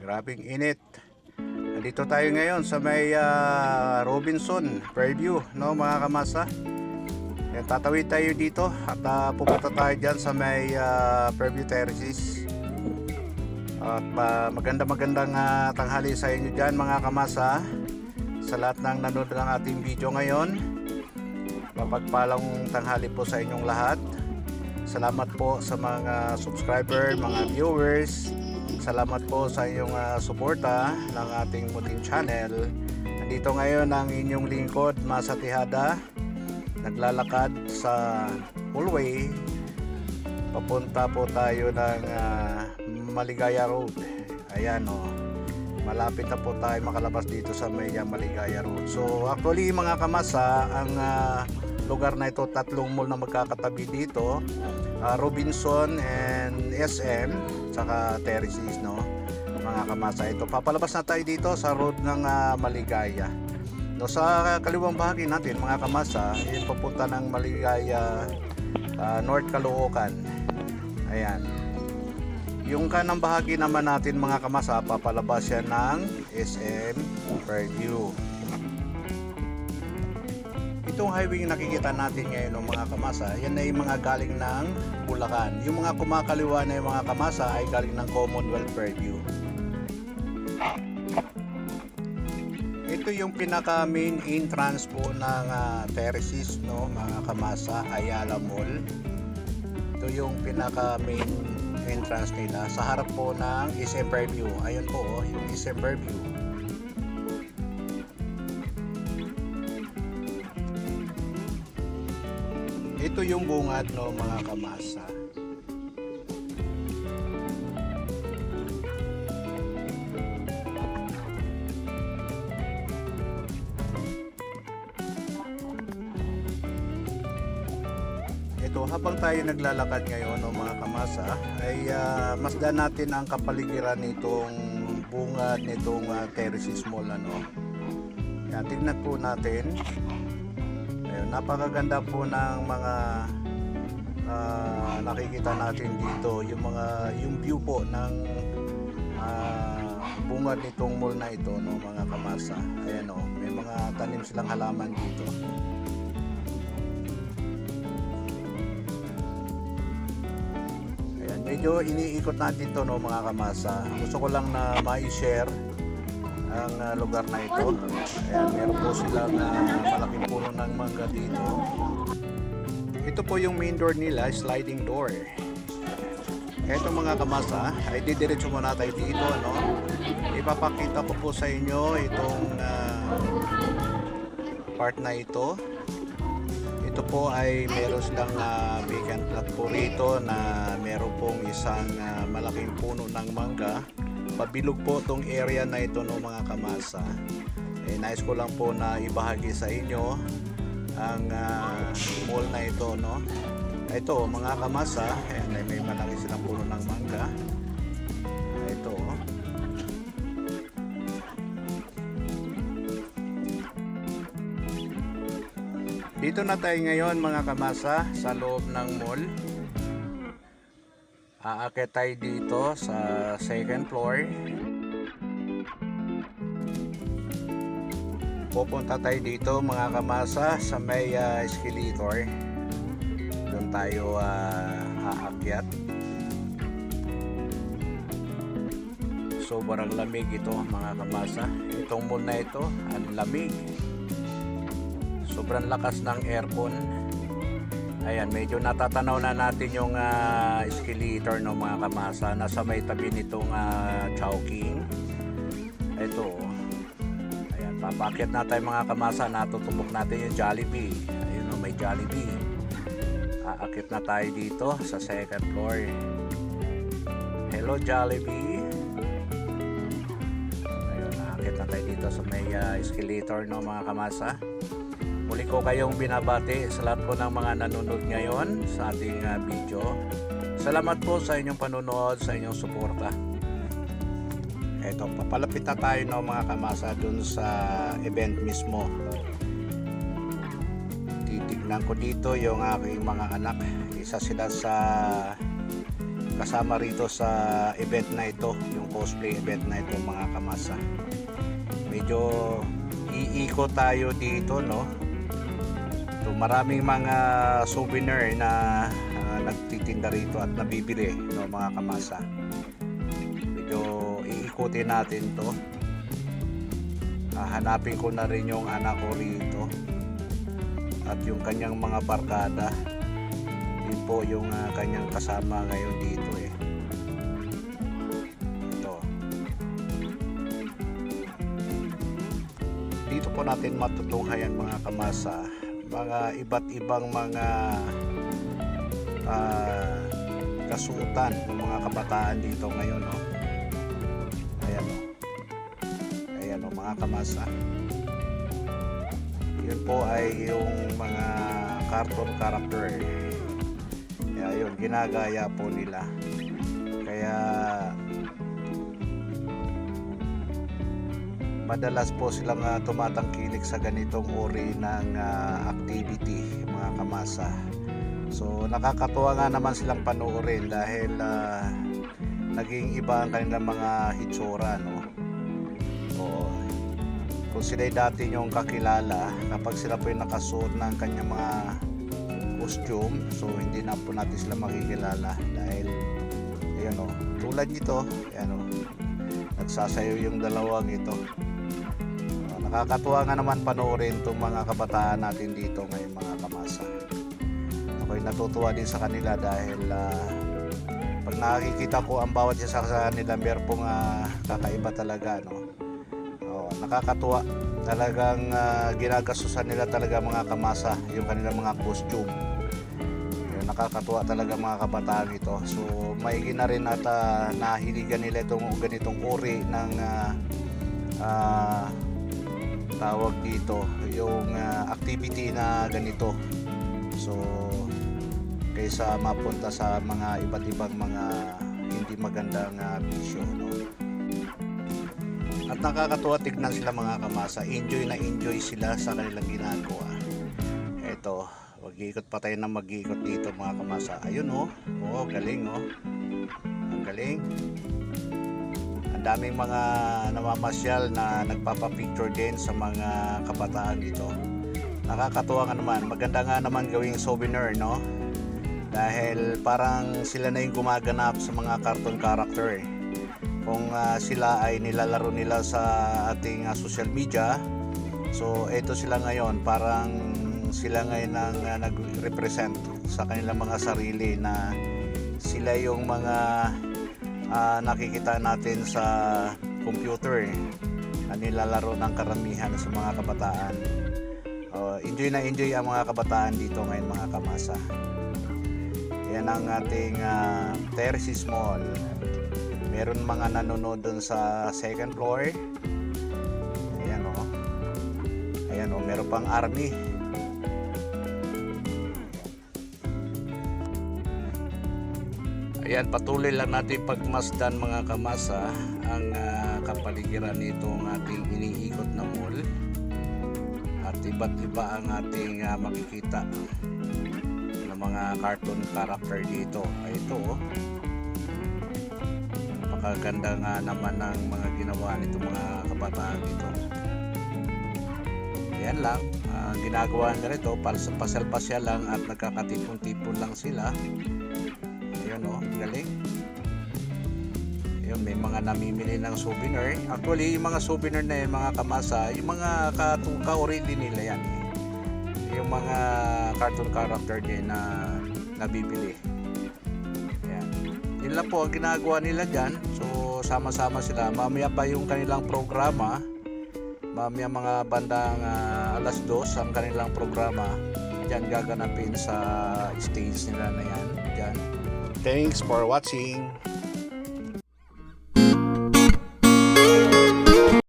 Grabing init. Nandito tayo ngayon sa may Robinson Fairview, no mga kamasa. Yan, tatawid tayo dito at pupunta tayo dyan sa may Fairview Terraces. At magandang tanghali sa inyo dyan mga kamasa. Sa lahat ng nanonood ng ating video ngayon, mapagpalang tanghali po sa inyong lahat. Salamat po sa mga subscriber, mga viewers. Salamat po sa inyong suporta ng ating munting channel. Nandito ngayon ang inyong lingkod, Masa Tejada. Naglalakad sa hallway. Papunta po tayo ng Maligaya Road. Ayan o. Malapit na po tayo makalabas dito sa may Maligaya Road. So actually mga kamasa, ang lugar na ito, tatlong mall na magkakatabi dito, Robinson and SM saka Terraces, no mga kamasa. Ito, papalabas na tayo dito sa road ng Maligaya, no, sa kaliwang bahagi natin mga kamasa, yung papunta ng Maligaya, North Caloocan. Ayan, yung kanang bahagi naman natin mga kamasa, papalabas yan ng SM Fairview. Itong highway yung nakikita natin ngayon mga kamasa, yan ay mga galing ng Bulacan. Yung mga kumakaliwa na yung mga kamasa ay galing ng Commonwealth Fairview. Ito yung pinaka main entrance po ng Terraces, no mga kamasa, Ayala Mall. Ito yung pinaka main entrance nila sa harap po ng SM Fairview. Ayun po yung SM Fairview. Ito yung bungad, no mga kamasa. Ito, habang tayo naglalakad ngayon, no mga kamasa, ay masdan natin ang kapaligiran nitong bungad nitong Terraces Mall, ano. Yan, tignan po natin. Ayun, napakaganda po ng mga nakikita natin dito, yung view po ng bungad nitong mall na ito, no mga kamasa. Ayan may mga tanim silang halaman dito. Ayan, medyo iniikot natin to, no mga kamasa. Gusto ko lang na ma-share ang lugar na ito. Ayan, meron po silang malaking puno ng mangga dito. Ito po yung main door nila, sliding door. Ito mga kamasa, ay didiretso muna tayo dito, ano. Ipapakita ko po sa inyo itong part na ito. Ito po ay meron silang vacant lot po rito na meron pong isang malaking puno ng mangga. Pabilog po itong area na ito, no mga kamasa. Nais ko lang po na ibahagi sa inyo ang mall na ito, no. Ito mga kamasa, may malaki silang puno ng mangga. Ito dito na tayo ngayon mga kamasa sa loob ng mall. Aakyat tayo dito sa second floor. Pupunta tayo dito mga kamasa sa may escalator. Doon tayo aakyat. Sobrang lamig ito mga kamasa. Itong mall na ito, ang lamig. Sobrang lakas ng aircon. Ayan, medyo natatanaw na natin yung escalator, no mga kamasa. Nasa may tabi nitong Chowking. Ito. Ayan, papakyat na tayo mga kamasa. Natutubok natin yung Jollibee. Ayun, may Jollibee. Aakyat na tayo dito sa second floor. Hello Jollibee. Ayun, aakyat na tayo dito sa may escalator, no mga kamasa. Muli ko kayong binabati sa lahat po ng mga nanonood ngayon sa ating video. Salamat po sa inyong panonood, sa inyong suporta. Eto, papalapit na tayo, no mga kamasa, dun sa event mismo. Titignan ko dito yung aking mga anak. Isa sila sa kasama rito sa event na ito, yung cosplay event na ito mga kamasa. Medyo iikot tayo dito, no? So, maraming mga souvenir na nagtitinda rito at nabibili, no, mga kamasa. Medyo iikutin natin to. Hanapin ko na rin yung anak ko rito at yung kanyang mga barkada. Yun po yung kanyang kasama ngayon dito eh. Ito. Dito po natin matutunghayan mga kamasa, mga iba't ibang mga kasuotan ng mga kabataan dito ngayon, no? Ayan o. Ayan o mga kamasa. Yun po ay yung mga cartoon character. Kaya yun, ginagaya po nila. Kaya madalas po silang tumatangkilik sa ganitong uri ng activity mga kamasa. So nakakatuwa nga naman silang panoorin dahil naging iba ang kanilang mga hitsura, no? O, kung sila'y dati nyong kakilala, kapag sila po yung nakasuot ng kanyang mga costume, so hindi na po natin sila makikilala dahil ayan o, tulad nito, ayan o, nagsasayaw yung dalawang ito. Nakakatuwa nga naman panoorin itong mga kabataan natin dito ngayon mga kamasa. Ako'y natutuwa din sa kanila dahil pag nakikita ko ang bawat isa sa kanila, meron pong kakaiba talaga, no? Nakakatuwa talagang ginagastusan nila talaga mga kamasa yung kanilang mga costume. Yun, nakakatuwa talaga mga kabataan ito. So maigi na rin at nahiligan nila itong ganitong uri ng tawag dito, yung activity na ganito. So kaysa mapunta sa mga iba't ibang mga hindi magandang bisyo, no? At nakakatuwa tignan sila mga kamasa, enjoy na enjoy sila sa kanilang ginagawa. Eto, mag-iikot pa tayo ng mag-iikot dito mga kamasa. Ayun oh, oh galing oh, ang galing. Ang daming mga namamasyal na nagpapapicture din sa mga kabataan dito. Nakakatuwa nga naman, maganda nga naman gawing souvenir, no? Dahil parang sila na yung gumaganap sa mga cartoon character eh. Kung sila ay nilalaro nila sa ating social media, so eto sila ngayon, parang sila ngayon ang nag-represent sa kanilang mga sarili na sila yung mga nakikita natin sa computer na nilalaro ng karamihan sa mga kabataan. Enjoy na enjoy ang mga kabataan dito ngayon mga kamasa. Yan ang ating terrace mall. Meron mga nanonood dun sa second floor. Ayan o. Ayan o, meron pang army. Ayan, patuloy lang natin pagmasdan mga kamasa ang kapaligiran nitong ating iniikot na mall. At iba't iba ang ating makikita ng mga cartoon character dito. Ay, ito o. Napakaganda nga naman ng mga ginawa nito mga kabataan dito. Yan lang, ginagawa nila ito, pasyal-pasyal lang at nagkakatipon-tipon lang sila. Ayun o, galing. Ayun, may mga namimili ng souvenir. Actually, yung mga souvenir na yun mga kamasa, yung mga ka-ori din nila yan. Yung mga cartoon character din na nabibili. Ayan. Yun lang po ang ginagawa nila dyan. So sama-sama sila. Mamaya pa yung kanilang programa. Mamaya mga bandang alas 2 ang kanilang programa. Dyan gaganapin sa stage nila na yan. Dyan. Thanks for watching.